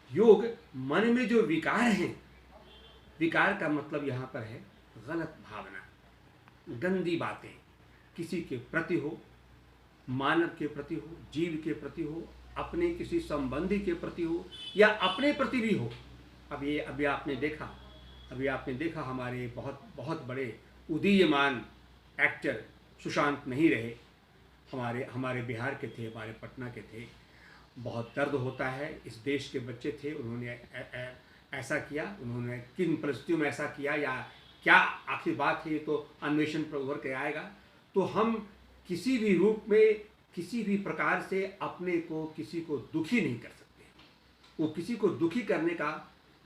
योग मन में जो विकार हैं, विकार का मतलब यहाँ पर है गलत भावना, गंदी बातें किसी के प्रति हो, मानव के प्रति हो, जीव के प्रति हो, अपने किसी संबंधी के प्रति हो, या अपने प्रति भी हो। अभी आपने देखा हमारे बहुत बहुत बड़े उदीयमान एक्टर सुशांत नहीं रहे, हमारे बिहार के थे, हमारे पटना के थे। बहुत दर्द होता है, इस देश के बच्चे थे, उन्होंने ऐसा किया, उन्होंने किन परिस्थितियों में ऐसा किया या क्या आखिर बात है, ये तो अन्वेषण पर उभर के आएगा। तो हम किसी भी रूप में, किसी भी प्रकार से अपने को किसी को दुखी नहीं कर सकते। वो किसी को दुखी करने का,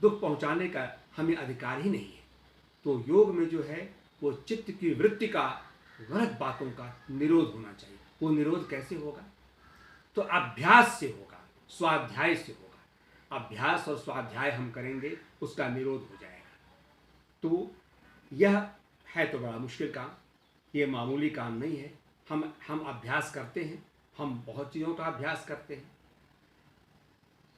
दुख पहुंचाने का हमें अधिकार ही नहीं है। तो योग में जो है वो चित्त की वृत्ति का, गलत बातों का निरोध होना चाहिए। वो निरोध कैसे होगा? तो अभ्यास से होगा, स्वाध्याय से होगा। अभ्यास और स्वाध्याय हम करेंगे, उसका निरोध हो जाएगा। तो यह है तो बड़ा मुश्किल काम, ये मामूली काम नहीं है। हम अभ्यास करते हैं, हम बहुत चीज़ों का अभ्यास करते हैं।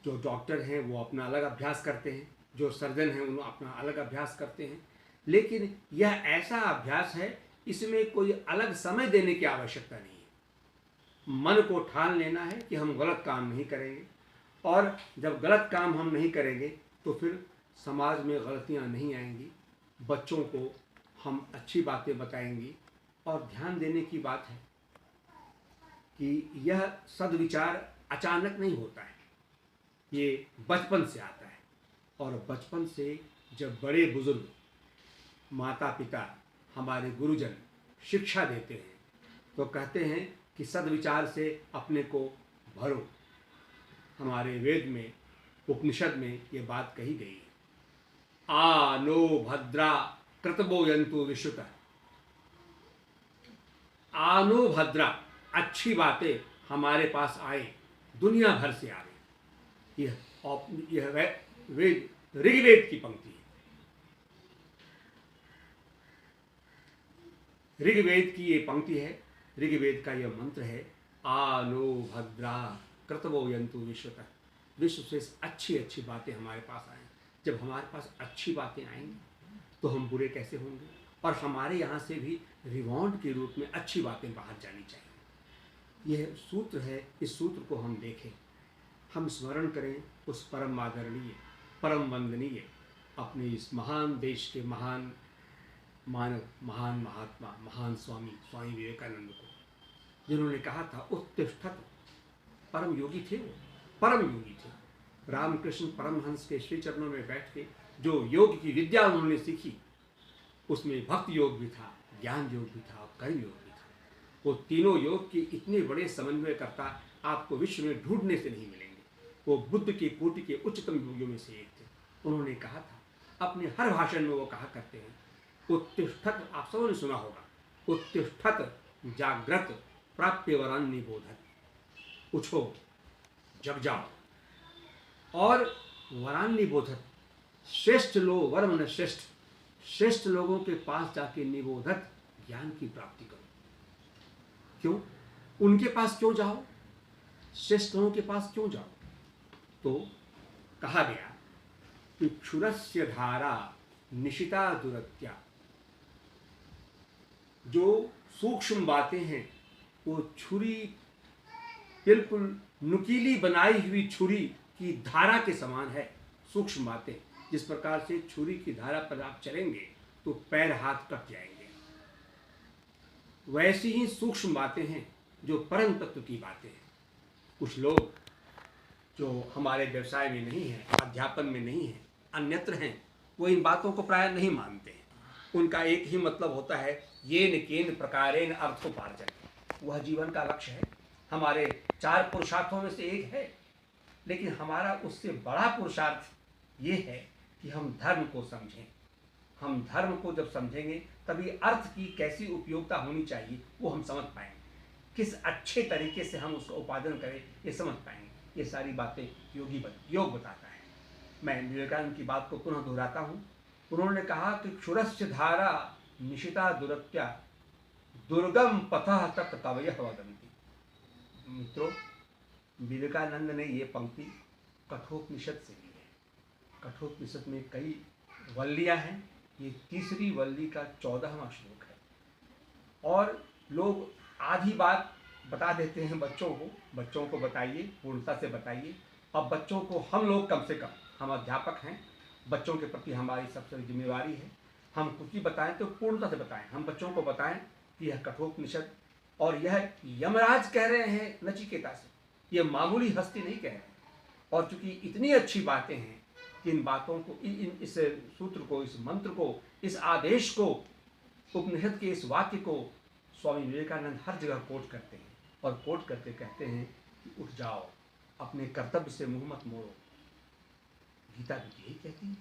जो डॉक्टर हैं वो अपना अलग अभ्यास करते हैं, जो सर्जन हैं उन्होंने अपना अलग अभ्यास करते हैं। लेकिन यह ऐसा अभ्यास है, इसमें कोई अलग समय देने की आवश्यकता नहीं है। मन को ठान लेना है कि हम गलत काम नहीं करेंगे, और जब गलत काम हम नहीं करेंगे तो फिर समाज में गलतियां नहीं आएंगी, बच्चों को हम अच्छी बातें बताएंगी। और ध्यान देने की बात है कि यह सद्विचार अचानक नहीं होता है, ये बचपन से आता है। और बचपन से जब बड़े बुजुर्ग, माता पिता, हमारे गुरुजन शिक्षा देते हैं तो कहते हैं कि सद्विचार से अपने को भरो। हमारे वेद में, उपनिषद में ये बात कही गई है। आ नो भद्रा कृतवो यंतु विश्रुतः। आनो भद्रा, अच्छी बातें हमारे पास आए, दुनिया भर से आए। यह वेद, ऋग्वेद की पंक्ति है। ऋग्वेद की ये पंक्ति है, ऋग्वेद का यह मंत्र है, आनो भद्रा कृतवो यंतु विश्वतः। विश्व से अच्छी अच्छी बातें हमारे पास आए। जब हमारे पास अच्छी बातें आएंगी तो हम बुरे कैसे होंगे? और हमारे यहाँ से भी रिवॉन्ड के रूप में अच्छी बातें बाहर जानी चाहिए। यह सूत्र है, इस सूत्र को हम देखें, हम स्मरण करें उस परम आदरणीय, परम वंदनीय, अपने इस महान देश के महान मानव, महान महात्मा, महान स्वामी विवेकानंद को, जिन्होंने कहा था उत्तिष्ठत। परम योगी थे वो, परम योगी थे। रामकृष्ण परमहंस के श्री चरणों में बैठ के जो योग की विद्या उन्होंने सीखी, उसमें भक्ति योग भी था, ज्ञान योग भी था और कर्म योग भी था। वो तीनों योग के इतने बड़े समन्वयकर्ता आपको विश्व में ढूंढने से नहीं मिलेंगे। वो बुद्ध की कोटि के उच्चतम योगियों में से एक थे। उन्होंने कहा था, अपने हर भाषण में वो कहा करते हैं, उत्तिष्ठत, आप सबों ने सुना होगा, उत्तिष्ठत जागृत प्राप्य वरान निबोधत। उठो, जग जाओ, और वरान निबोधत, श्रेष्ठ लो वर्म न श्रेष्ठ, श्रेष्ठ लोगों के पास जाके निबोधत, ज्ञान की प्राप्ति करो। क्यों? उनके पास क्यों जाओ? श्रेष्ठ लोगों के पास क्यों जाओ? तो कहा गया कि क्षुरस्य धारा निशिता दुरत्या। जो सूक्ष्म बातें हैं वो छुरी, बिल्कुल नुकीली बनाई हुई छुरी की धारा के समान है। सूक्ष्म बातें, जिस प्रकार से छुरी की धारा पर आप चलेंगे तो पैर हाथ कट जाएंगे, वैसी ही सूक्ष्म बातें हैं जो परम तत्व की बातें हैं। कुछ लोग जो हमारे व्यवसाय में नहीं है, अध्यापन में नहीं है, अन्यत्र हैं, वो इन बातों को प्राय नहीं मानते हैं। उनका एक ही मतलब होता है, येन केन प्रकारेण अर्थोपार्जन। वह जीवन का लक्ष्य है, हमारे 4 पुरुषार्थों में से एक है। लेकिन हमारा उससे बड़ा पुरुषार्थ ये है कि हम धर्म को समझें। हम धर्म को जब समझेंगे तभी अर्थ की कैसी उपयोगिता होनी चाहिए वो हम समझ पाएंगे, किस अच्छे तरीके से हम उसका उपार्जन करें ये समझ पाएंगे। ये सारी बातें योग बताता है। मैं विवेकानंद की बात को पुनः दोहराता हूँ। उन्होंने कहा कि क्षुरस्य धारा निशिता दुरत्या, दुर्गम पथः तत् कवयः वदन्ति। मित्रों, विवेकानंद ने ये पंक्ति कठोपनिषद से ली है। कठोपनिषद में कई वल्लियाँ हैं, ये तीसरी वल्ली का 14वां श्लोक है। और लोग आधी बात बता देते हैं बच्चों को बताइए, पूर्णता से बताइए। अब बच्चों को हम लोग कम से कम, हम अध्यापक हैं, बच्चों के प्रति हमारी सबसे जिम्मेवारी है, हम कुछ भी बताएं तो पूर्णता से बताएं। हम बच्चों को बताएं कि यह कठोपनिषद और यह यमराज कह रहे हैं नचिकेता से, ये मामूली हस्ती नहीं कह रहे। और चूंकि इतनी अच्छी बातें हैं कि इन बातों को, इस सूत्र को, इस मंत्र को, इस आदेश को, उपनिषद के इस वाक्य को स्वामी विवेकानंद हर जगह कोट करते हैं और कोट करते कहते हैं कि उठ जाओ, अपने कर्तव्य से मुंह मत मोड़ो। गीता भी यही कहती है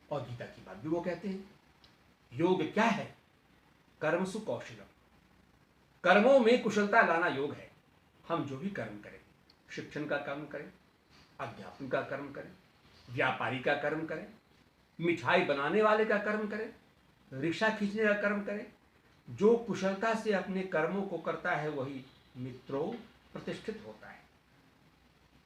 और गीता की बात भी वो कहते हैं। योग क्या है? कर्मसु कौशलम, कर्मों में कुशलता लाना योग है। हम जो भी कर्म करें, शिक्षण का कर्म करें, अध्यापन का कर्म करें, व्यापारी का कर्म करें, मिठाई बनाने वाले का कर्म करें, रिक्शा खींचने का कर्म करें, जो कुशलता से अपने कर्मों को करता है वही मित्रों प्रतिष्ठित होता है।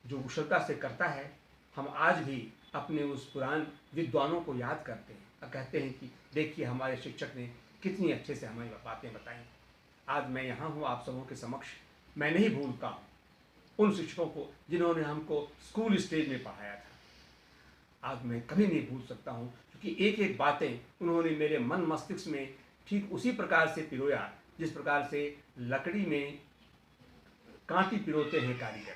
जो कुशलता से करता है, हम आज भी अपने उस पुरान विद्वानों को याद करते हैं और कहते हैं कि देखिए हमारे शिक्षक ने कितनी अच्छे से हमें बातें बताई। आज मैं यहाँ हूँ आप सबों के समक्ष, मैं नहीं भूलता हूँ उन शिक्षकों को जिन्होंने हमको स्कूल स्टेज में पढ़ाया था। आज मैं कभी नहीं भूल सकता हूँ, क्योंकि एक एक बातें उन्होंने मेरे मन मस्तिष्क में ठीक उसी प्रकार से पिरोया जिस प्रकार से लकड़ी में कांटी पिरोते हैं कारीगर।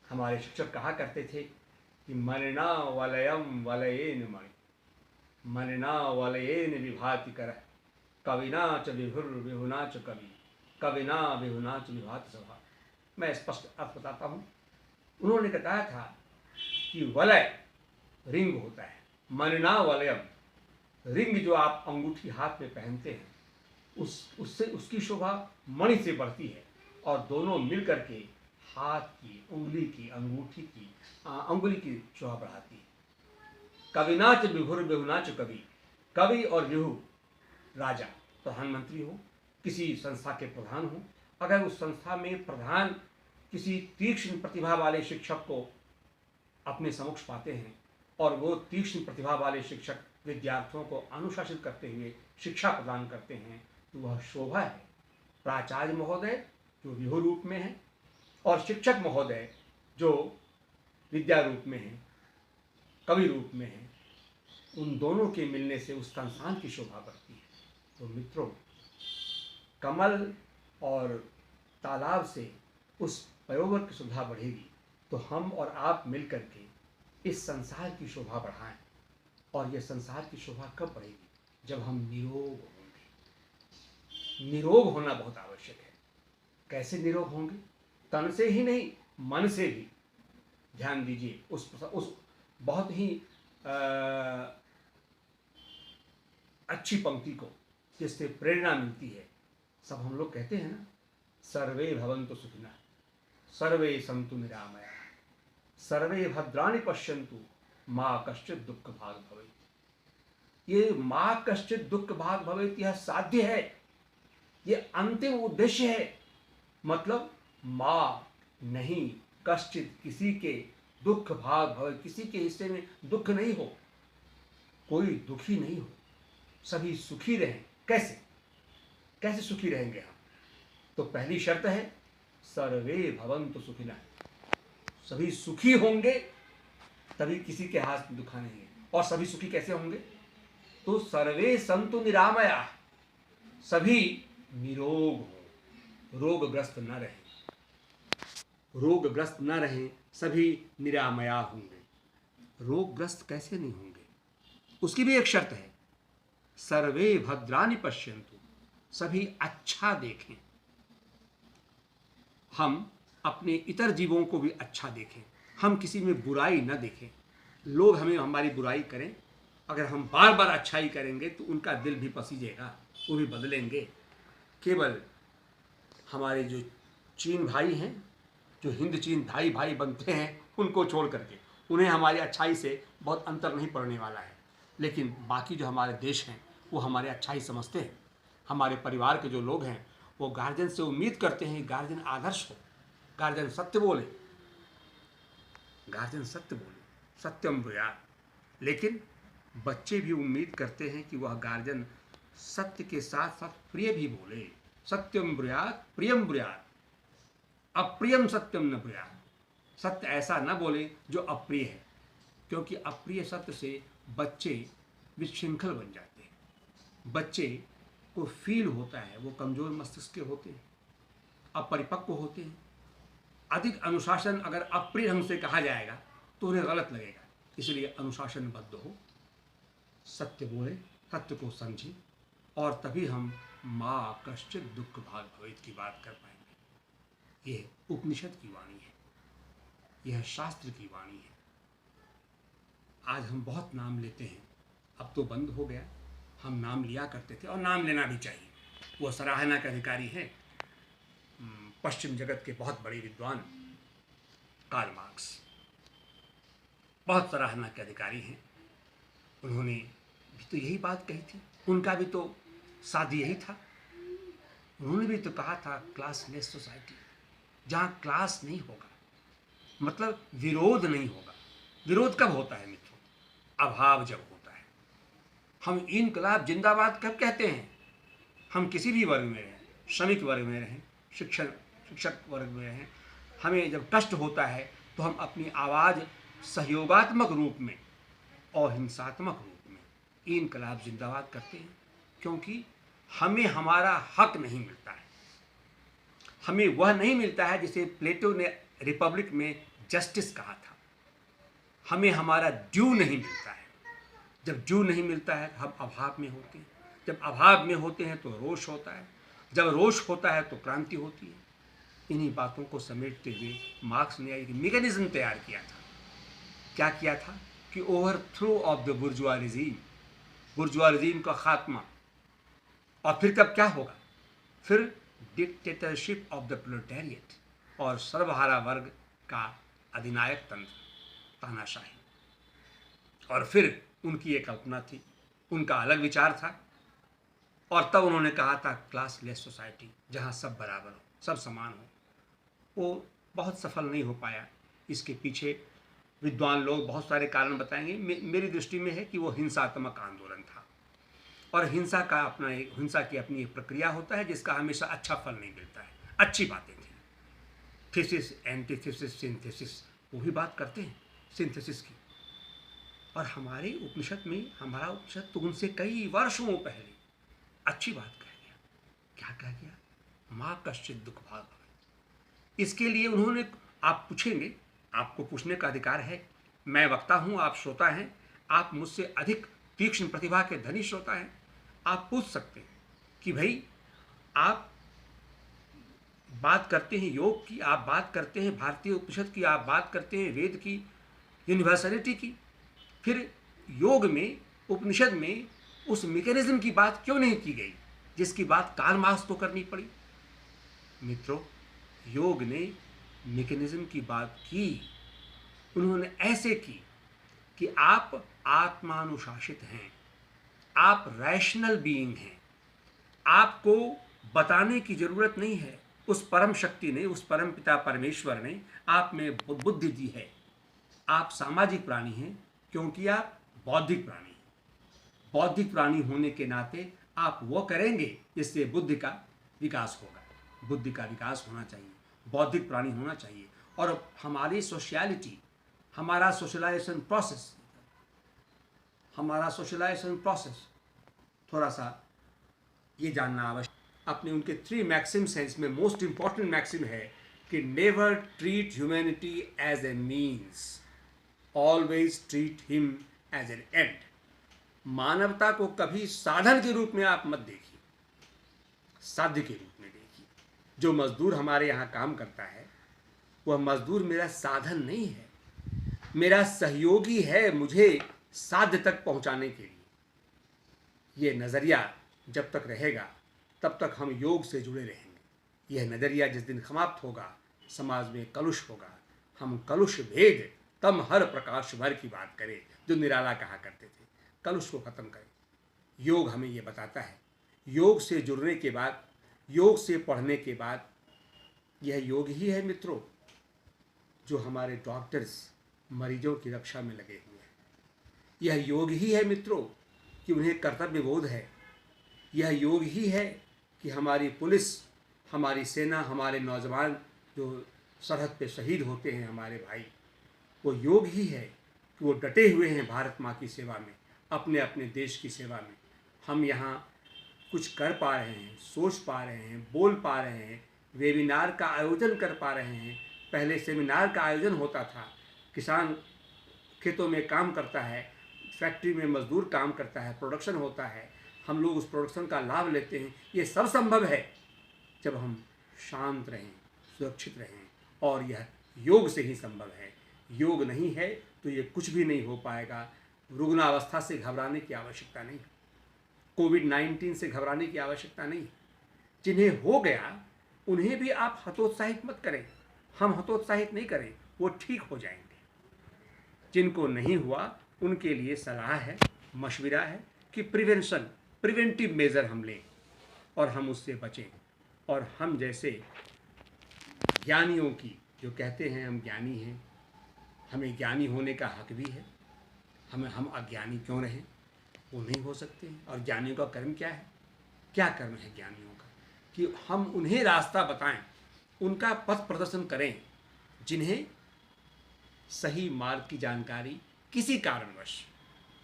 हमारे शिक्षक कहा करते थे कि मलिना वलयम वलयेन मणि, मलिना वलयेन विभाति कर, कविना च विभुर विहुना च कवि, कविना विहुना च विभाति सभा। मैं स्पष्ट अर्थ बताता हूँ। उन्होंने बताया था कि वलय रिंग होता है, मलिना वलयम, रिंग जो आप अंगूठी हाथ में पहनते हैं उससे उसकी शोभा मणि से बढ़ती है, और दोनों मिलकर के हाथ की, उंगली की, अंगुली की शोभा बढ़ाती है। कविनाच विभुर विहुनाच कवि, कवि और विभु राजा, प्रधानमंत्री हो, किसी संस्था के प्रधान हो, अगर उस संस्था में प्रधान किसी तीक्ष्ण प्रतिभा वाले शिक्षक को अपने समक्ष पाते हैं और वो तीक्ष्ण प्रतिभा वाले शिक्षक विद्यार्थियों को अनुशासित करते हुए शिक्षा प्रदान करते हैं, तो वह शोभा है। प्राचार्य महोदय जो विभु रूप में है और शिक्षक महोदय जो विद्या रूप में है, कवि रूप में है, उन दोनों के मिलने से उस संस्थान की शोभा बढ़ती है। तो मित्रों, कमल और तालाब से उस पयोवर की शोभा बढ़ेगी तो हम और आप मिलकर के इस संसार की शोभा बढ़ाएं। और यह संसार की शोभा कब बढ़ेगी? जब हम निरोग होंगे। निरोग होना बहुत आवश्यक है। कैसे निरोग होंगे? तन से ही नहीं, मन से भी। ध्यान दीजिए उस बहुत ही अच्छी पंक्ति को, जिससे प्रेरणा मिलती है। सब हम लोग कहते हैं ना, सर्वे भवन्तु सुखिनः, सर्वे सन्तु निरामयाः, सर्वे भद्राणि पश्यन्तु, माँ कश्चित् दुःख भाग भवेत्। ये माँ कश्चित् दुःख भाग भवेत् यह साध्य है, ये अंतिम उद्देश्य है। मतलब माँ नहीं, कश्चित् किसी के दुःख भाग भवे, किसी के हिस्से में दुख नहीं हो, कोई दुखी नहीं हो, सभी सुखी रहें। कैसे कैसे सुखी रहेंगे हम? तो पहली शर्त है सर्वे भवन्तु सुखिनः, सभी सुखी होंगे तभी किसी के हाथ में दुखा नहीं है। और सभी सुखी कैसे होंगे? तो सर्वे सन्तु निरामयाः, सभी निरोग हो, रोगग्रस्त न रहें, रोगग्रस्त न रहें, सभी निरामया होंगे। रोगग्रस्त कैसे नहीं होंगे? उसकी भी एक शर्त है, सर्वे भद्राणि पश्यन्तु, सभी अच्छा देखें। हम अपने इतर जीवों को भी अच्छा देखें, हम किसी में बुराई न देखें। लोग हमें हमारी बुराई करें, अगर हम बार बार अच्छाई करेंगे तो उनका दिल भी पसीजेगा, वो भी बदलेंगे। केवल हमारे जो चीन भाई हैं, जो हिंद चीन भाई भाई बनते हैं, उनको छोड़ करके उन्हें हमारी अच्छाई से बहुत अंतर नहीं पड़ने वाला है। लेकिन बाकी जो हमारे देश हैं वो हमारे अच्छाई समझते हैं। हमारे परिवार के जो लोग हैं वो गार्जियन से उम्मीद करते हैं गार्जियन आदर्श हो, गार्जियन सत्य बोले, गार्जियन सत्य बोले। सत्यम ब्रूयात्। लेकिन बच्चे भी उम्मीद करते हैं कि वह गार्जियन सत्य के साथ साथ प्रिय भी बोले। सत्यम ब्रूयात् प्रियम ब्रूयात्, अप्रियम सत्यम न ब्रूयात्। सत्य ऐसा न बोले जो अप्रिय है, क्योंकि अप्रिय सत्य से बच्चे विशृंखल बन जाते हैं। बच्चे को फील होता है, वो कमजोर मस्तिष्क के होते हैं, अपरिपक्व होते हैं। अधिक अनुशासन अगर अप्रिय ढंग से कहा जाएगा तो उन्हें गलत लगेगा। इसलिए अनुशासनबद्ध हो, सत्य बोले, सत्य को समझें, और तभी हम माँ कश्चित दुख भाग भवेत् की बात कर पाएंगे। यह उपनिषद की वाणी है, यह शास्त्र की वाणी है। आज हम बहुत नाम लेते हैं, अब तो बंद हो गया। हम नाम लिया करते थे और नाम लेना भी चाहिए। वो सराहना के अधिकारी हैं पश्चिम जगत के बहुत बड़े विद्वान कार्ल मार्क्स, बहुत सराहना के अधिकारी हैं। उन्होंने भी तो यही बात कही थी, उनका भी तो साध्य यही था। उन्होंने भी तो कहा था क्लासलेस सोसाइटी, जहाँ क्लास नहीं होगा, मतलब विरोध नहीं होगा। विरोध कब होता है मित्रों? अभाव जब होता है। हम इनकलाब जिंदाबाद कब कहते हैं? हम किसी भी वर्ग में रहें, श्रमिक वर्ग में रहें, शिक्षक वर्ग में रहें, हमें जब कष्ट होता है तो हम अपनी आवाज़ सहयोगात्मक रूप में और हिंसात्मक रूप में इनकलाब जिंदाबाद करते हैं, क्योंकि हमें हमारा हक नहीं मिलता है। हमें वह नहीं मिलता है जिसे प्लेटो ने रिपब्लिक में जस्टिस कहा था। हमें हमारा ड्यू नहीं मिलता है। जब ड्यू नहीं मिलता है हम अभाव में होते हैं। जब अभाव में होते हैं तो रोष होता है। जब रोष होता है तो क्रांति होती है। इन्हीं बातों को समेटते हुए मार्क्स ने एक मैकेनिज्म तैयार किया था। क्या किया था कि ओवरथ्रो ऑफ द बुर्जुआ रिजीम का खात्मा। और फिर कब क्या होगा? फिर डिक्टेटरशिप ऑफ द प्रोलेटारिएट, और सर्वहारा वर्ग का अधिनायक तंत्र, तानाशाही। और फिर उनकी एक कल्पना थी, उनका अलग विचार था, और तब उन्होंने कहा था क्लासलेस सोसाइटी, जहाँ सब बराबर हो, सब समान हो। वो बहुत सफल नहीं हो पाया। इसके पीछे विद्वान लोग बहुत सारे कारण बताएंगे। मेरी दृष्टि में है कि वो हिंसात्मक आंदोलन था, और हिंसा की अपनी एक प्रक्रिया होता है जिसका हमेशा अच्छा फल नहीं मिलता है। अच्छी बातें थी, थीसिस, एंटीथीसिस, सिंथेसिस, वो भी बात करते हैं सिंथेसिस की। और हमारे उपनिषद में, हमारा उपनिषद तो उनसे कई वर्षों पहले अच्छी बात कह गया। क्या कह गया? माँ कश्चित दुख भाग भवेत्। इसके लिए उन्होंने, आप पूछेंगे, आपको पूछने का अधिकार है। मैं वक्ता हूँ, आप श्रोता हैं, आप मुझसे अधिक तीक्ष्ण प्रतिभा के धनी श्रोता हैं। आप पूछ सकते हैं कि भाई, आप बात करते हैं योग की, आप बात करते हैं भारतीय उपनिषद की, आप बात करते हैं वेद की यूनिवर्सलिटी की, फिर योग में, उपनिषद में उस मैकेनिज्म की बात क्यों नहीं की गई जिसकी बात कार्ल मार्क्स को करनी पड़ी? मित्रों, योग ने मैकेनिज्म की बात की। उन्होंने ऐसे की कि आप आत्मानुशासित हैं, आप रैशनल बीइंग हैं, आपको बताने की जरूरत नहीं है। उस परम शक्ति ने, उस परम पिता परमेश्वर ने आप में बुद्धि दी है। आप सामाजिक प्राणी हैं क्योंकि आप बौद्धिक प्राणी हैं। बौद्धिक प्राणी होने के नाते आप वो करेंगे जिससे बुद्धि का विकास होगा। बुद्धि का विकास होना चाहिए, बौद्धिक प्राणी होना चाहिए। और हमारी सोशलिटी, हमारा सोशलाइजेशन प्रोसेस थोड़ा सा ये जानना आवश्यक। अपने उनके 3 मैक्सिम्स हैं, इसमें मोस्ट इंपॉर्टेंट मैक्सिम है कि never treat humanity as a means, always treat him as an end. मानवता को कभी साधन के रूप में आप मत देखिए, साध्य के रूप में देखिए। जो मजदूर हमारे यहाँ काम करता है, वह मजदूर मेरा साधन नहीं है, मेरा सहयोगी है मुझे साध्य तक पहुँचाने के लिए। ये नज़रिया जब तक रहेगा तब तक हम योग से जुड़े रहेंगे। यह नज़रिया जिस दिन समाप्त होगा, समाज में कलुष होगा। हम कलुष भेद तम हर प्रकाश भर की बात करें, जो निराला कहा करते थे। कलुष को खत्म करें। योग हमें ये बताता है। योग से जुड़ने के बाद, योग से पढ़ने के बाद, यह योग ही है मित्रों जो हमारे डॉक्टर्स मरीजों की रक्षा में लगे हुए हैं। यह योग ही है मित्रों कि उन्हें कर्तव्य बोध है। यह योग ही है कि हमारी पुलिस, हमारी सेना, हमारे नौजवान जो सरहद पे शहीद होते हैं हमारे भाई, वो योग ही है कि वो डटे हुए हैं भारत माँ की सेवा में, अपने अपने देश की सेवा में। हम यहाँ कुछ कर पा रहे हैं, सोच पा रहे हैं, बोल पा रहे हैं, वेबिनार का आयोजन कर पा रहे हैं। पहले सेमिनार का आयोजन होता था, किसान खेतों में काम करता है, फैक्ट्री में मजदूर काम करता है, प्रोडक्शन होता है, हम लोग उस प्रोडक्शन का लाभ लेते हैं। ये सब संभव है जब हम शांत रहें, सुरक्षित रहें, और यह योग से ही संभव है। योग नहीं है तो ये कुछ भी नहीं हो पाएगा। रुग्णावस्था से घबराने की आवश्यकता नहीं, कोविड-19 से घबराने की आवश्यकता नहीं। जिन्हें हो गया उन्हें भी आप हतोत्साहित मत करें, हम हतोत्साहित नहीं करें, वो ठीक हो जाएंगे। जिनको नहीं हुआ उनके लिए सलाह है, मशविरा है कि प्रिवेंटिव मेजर हम लें और हम उससे बचें। और हम जैसे ज्ञानियों की, जो कहते हैं हम ज्ञानी हैं, हमें ज्ञानी होने का हक भी है, हम अज्ञानी क्यों रहें? वो नहीं हो सकते हैं। और ज्ञानियों का कर्म क्या है? क्या कर्म है ज्ञानियों का? कि हम उन्हें रास्ता बताएं, उनका पथ प्रदर्शन करें, जिन्हें सही मार्ग की जानकारी किसी कारणवश,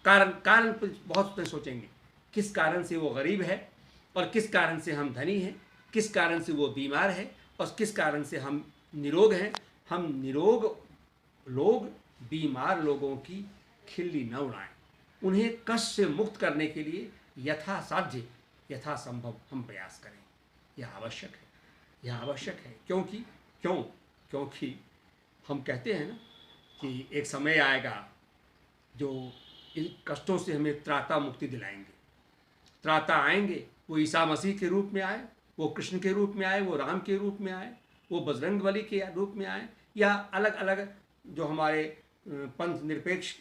कारण बहुत सोचेंगे, किस कारण से वो गरीब है और किस कारण से हम धनी हैं, किस कारण से वो बीमार है और किस कारण से हम निरोग हैं। हम निरोग लोग बीमार लोगों की खिल्ली न उड़ाएं, उन्हें कष्ट से मुक्त करने के लिए यथासाध्य यथासंभव हम प्रयास करें। यह आवश्यक है, यह आवश्यक है। क्योंकि हम कहते हैं ना कि एक समय आएगा जो इन कष्टों से हमें त्राता मुक्ति दिलाएंगे। त्राता आएंगे, वो ईसा मसीह के रूप में आए, वो कृष्ण के रूप में आए, वो राम के रूप में आए, वो बजरंगबली के रूप में आए, या अलग अलग जो हमारे पंथ निरपेक्ष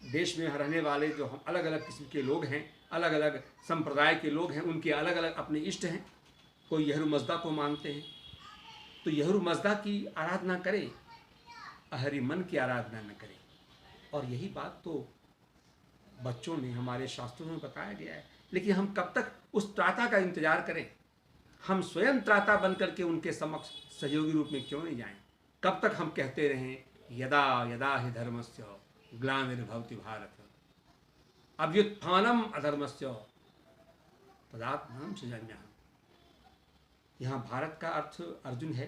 देश में रहने वाले जो हम अलग अलग किस्म के लोग हैं, अलग अलग संप्रदाय के लोग हैं, उनके अलग अलग अपने इष्ट हैं। कोई यहरू मजदा को मानते हैं तो यहरू मजदा की आराधना करें, अहरिमन की आराधना न करें। और यही बात तो बच्चों ने हमारे शास्त्रों में बताया गया है। लेकिन हम कब तक उस त्राता का इंतजार करें? हम स्वयं त्राता बन करके उनके समक्ष सहयोगी रूप में क्यों नहीं जाएं? कब तक हम कहते रहें यदा यदा हि धर्मस्य ग्लानिर्भवति भारत अभ्युत्थानम अधर्मस्य तदात्मानं सृजाम्यहम्। यहाँ भारत का अर्थ अर्जुन है।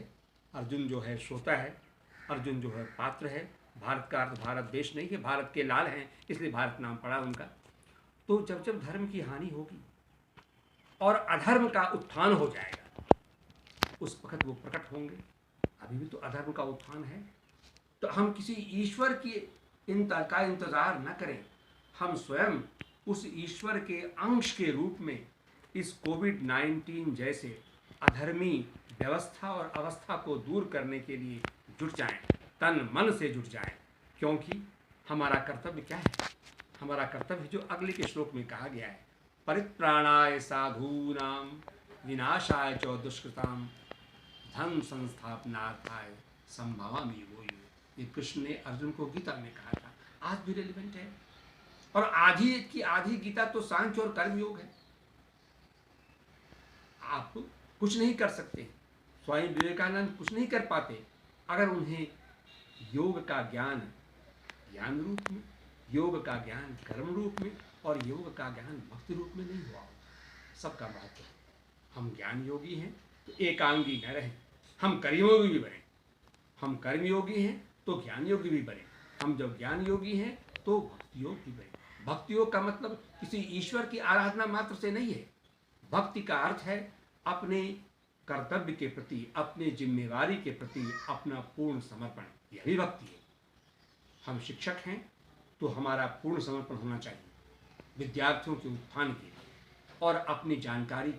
अर्जुन जो है श्रोता है, अर्जुन जो है पात्र है। भारत का अर्थ भारत देश नहीं है, भारत के लाल हैं इसलिए भारत नाम पड़ा उनका। तो जब जब धर्म की हानि होगी और अधर्म का उत्थान हो जाएगा, उस वक्त वो प्रकट होंगे। अभी भी तो अधर्म का उत्थान है। तो हम किसी ईश्वर की का इंतजार न करें, हम स्वयं उस ईश्वर के अंश के रूप में इस कोविड-19 जैसे अधर्मी व्यवस्था और अवस्था को दूर करने के लिए जुट जाएं, तन मन से जुट जाएं। क्योंकि हमारा कर्तव्य क्या है? हमारा कर्तव्य जो अगले के श्लोक में कहा गया है, परित्राणाय साधूनां विनाशाय च दुष्कृतां धर्म संस्थापनार्थाय संभवामि युगो युगे। ये कृष्ण ने अर्जुन को गीता में कहा था, आज भी रेलिवेंट है। और आधी की आधी गीता तो सांख्य और कर्म योग है। आप कुछ नहीं कर सकते, स्वामी विवेकानंद कुछ नहीं कर पाते अगर उन्हें योग का ज्ञान ज्ञान रूप में, योग का ज्ञान कर्म रूप में और योग का ज्ञान भक्ति रूप में नहीं हुआ होता। सबका महत्व है। हम ज्ञान योगी हैं तो एकांगी न रहें, हम कर्मयोगी भी बने। हम कर्मयोगी हैं तो ज्ञान योगी भी बने। हम जब ज्ञान योगी हैं तो भक्ति योग भी बने। भक्ति योग का मतलब किसी ईश्वर की आराधना मात्र से नहीं है। भक्ति का अर्थ है अपने कर्तव्य के प्रति, अपने जिम्मेवारी के प्रति अपना पूर्ण समर्पण, यह भी भक्ति है। हम शिक्षक हैं तो हमारा पूर्ण समर्पण होना चाहिए विद्यार्थियों के उत्थान के लिए और अपनी जानकारी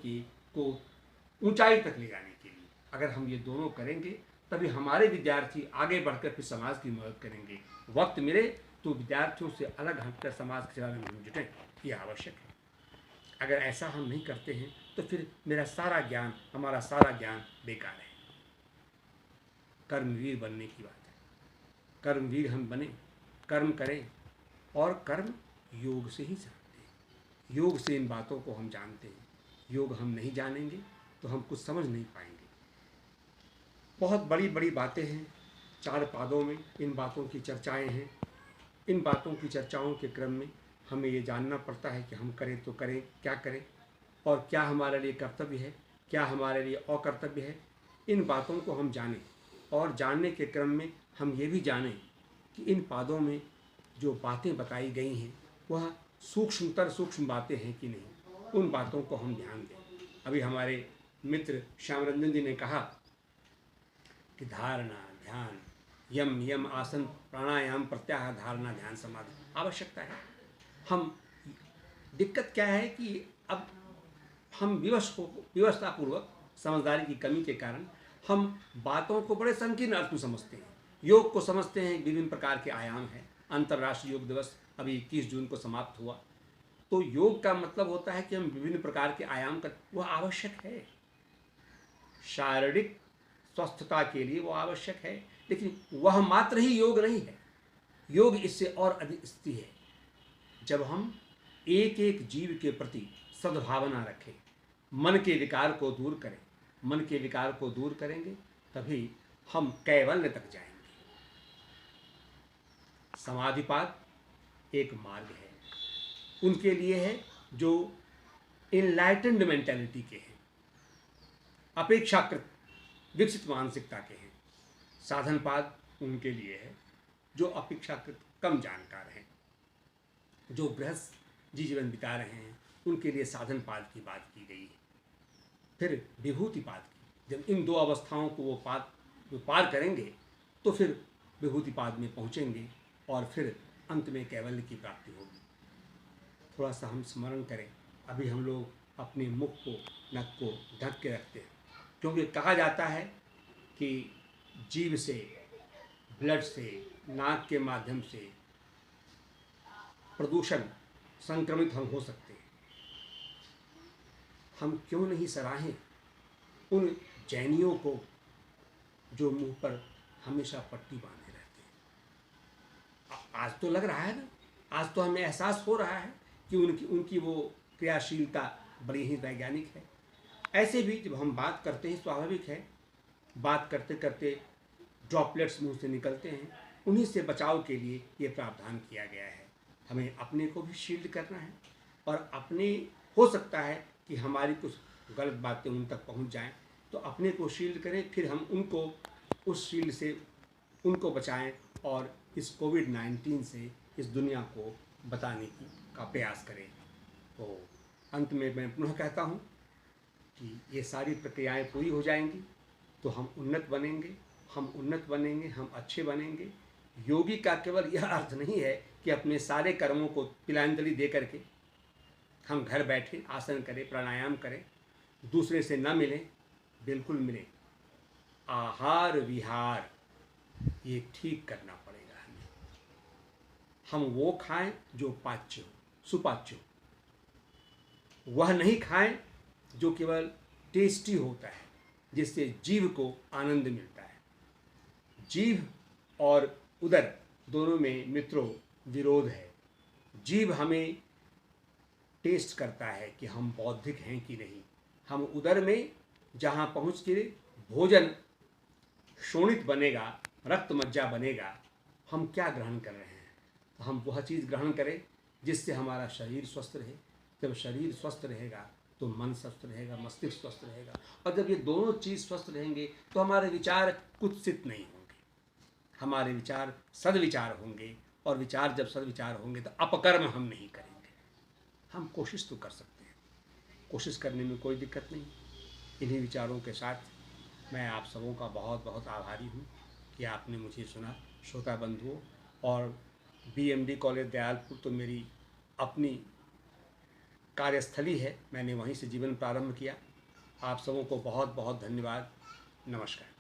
को ऊंचाई तक ले जाने के लिए। अगर हम ये दोनों करेंगे तभी हमारे विद्यार्थी आगे बढ़कर फिर समाज की मदद करेंगे। वक्त मिले तो विद्यार्थियों से अलग हटकर समाज की सेवा में हम जुटें, ये आवश्यक है। अगर ऐसा हम नहीं करते हैं तो फिर मेरा सारा ज्ञान, हमारा सारा ज्ञान बेकार है। कर्मवीर बनने की बात है। कर्मवीर हम बने, कर्म करें, और कर्म योग से ही जानते हैं। योग से इन बातों को हम जानते हैं। योग हम नहीं जानेंगे तो हम कुछ समझ नहीं पाएंगे। बहुत बड़ी बड़ी बातें हैं, 4 पादों में इन बातों की चर्चाएं हैं। इन बातों की चर्चाओं के क्रम में हमें ये जानना पड़ता है कि हम करें तो करें, क्या करें, और क्या हमारे लिए कर्तव्य है, क्या हमारे लिए अकर्तव्य है। इन बातों को हम जानें, और जानने के क्रम में हम ये भी जानें कि इन पादों में जो बातें बताई गई हैं वह सूक्ष्मतर सूक्ष्म बातें हैं कि नहीं, उन बातों को हम ध्यान दें। अभी हमारे मित्र श्याम रंजन जी ने कहा कि धारणा, ध्यान, यम यम आसन प्राणायाम प्रत्याहार धारणा ध्यान समाधि आवश्यकता है। हम दिक्कत क्या है कि अब हम विवशतापूर्वक समझदारी की कमी के कारण हम बातों को बड़े संकीर्ण अर्थ में समझते हैं। योग को समझते हैं विभिन्न प्रकार के आयाम हैं। अंतर्राष्ट्रीय योग दिवस अभी 21 जून को समाप्त हुआ। तो योग का मतलब होता है कि हम विभिन्न प्रकार के आयाम कर, वह आवश्यक है, शारीरिक स्वस्थता के लिए वो आवश्यक है, लेकिन वह मात्र ही योग नहीं है। योग इससे और अधिक स्थिति है। जब हम एक एक जीव के प्रति सद्भावना रखें, मन के विकार को दूर करें, मन के विकार को दूर करेंगे तभी हम कैवल्य तक जाएंगे। समाधिपाद एक मार्ग है उनके लिए है जो इनलाइटेंड मेंटालिटी के हैं, अपेक्षाकृत विकसित मानसिकता के हैं। साधनपाद उनके लिए है जो अपेक्षाकृत कम जानकार हैं, जो गृहस्थ जीवन बिता रहे हैं, उनके लिए साधनपाद की बात की गई है। फिर विभूतिपाद की, जब इन 2 अवस्थाओं को वो पार करेंगे तो फिर विभूतिपाद में पहुँचेंगे और फिर अंत में कैवल्य की प्राप्ति होगी। थोड़ा सा हम स्मरण करें। अभी हम लोग अपने मुख को, नक को ढक के रखते हैं, क्योंकि कहा जाता है कि जीभ से, ब्लड से, नाक के माध्यम से प्रदूषण संक्रमित हम हो सकते हैं। हम क्यों नहीं सराहें उन जैनियों को जो मुंह पर हमेशा पट्टी बांधे रहते हैं। आज तो लग रहा है ना, आज तो हमें एहसास हो रहा है कि उनकी वो क्रियाशीलता बड़ी ही वैज्ञानिक है। ऐसे भी जब हम बात करते हैं, स्वाभाविक है, बात करते करते ड्रॉपलेट्स मुंह से निकलते हैं, उन्हीं से बचाव के लिए ये प्रावधान किया गया है। हमें अपने को भी शील्ड करना है, और अपने हो सकता है कि हमारी कुछ गलत बातें उन तक पहुंच जाएं, तो अपने को शील्ड करें, फिर हम उनको उस शील्ड से उनको बचाएं और इस कोविड-19 से इस दुनिया को बताने का प्रयास करें। तो अंत में मैं पुनः कहता हूँ कि ये सारी प्रक्रियाएं पूरी हो जाएंगी तो हम उन्नत बनेंगे, हम अच्छे बनेंगे। योगी का केवल यह अर्थ नहीं है कि अपने सारे कर्मों को तिलांजलि दे करके हम घर बैठे आसन करें, प्राणायाम करें, दूसरे से न मिलें, बिल्कुल मिलें। आहार विहार ये ठीक करना पड़ेगा हमें। हम वो खाएं जो पाच्य हो, सुपाच्य हो। वह नहीं खाएं जो केवल टेस्टी होता है, जिससे जीव को आनंद मिलता है। जीव और उदर दोनों में मित्रों विरोध है। जीव हमें टेस्ट करता है कि हम बौद्धिक हैं कि नहीं। हम उदर में जहाँ पहुँच के भोजन शोणित बनेगा, रक्त मज्जा बनेगा, हम क्या ग्रहण कर रहे हैं, तो हम वह चीज़ ग्रहण करें जिससे हमारा शरीर स्वस्थ रहे। जब शरीर स्वस्थ रहेगा तो मन स्वस्थ रहेगा, मस्तिष्क स्वस्थ रहेगा, और जब ये दोनों चीज़ स्वस्थ रहेंगे तो हमारे विचार कुत्सित नहीं होंगे, हमारे विचार सद्विचार होंगे, और विचार जब सद्विचार होंगे तो अपकर्म हम नहीं करेंगे। हम कोशिश तो कर सकते हैं, कोशिश करने में कोई दिक्कत नहीं। इन्हीं विचारों के साथ मैं आप सबों का बहुत बहुत आभारी हूँ कि आपने मुझे सुना। श्रोता बंधुओं, और BMD कॉलेज दयालपुर तो मेरी अपनी कार्यस्थली है, मैंने वहीं से जीवन प्रारंभ किया। आप सबों को बहुत बहुत धन्यवाद। नमस्कार।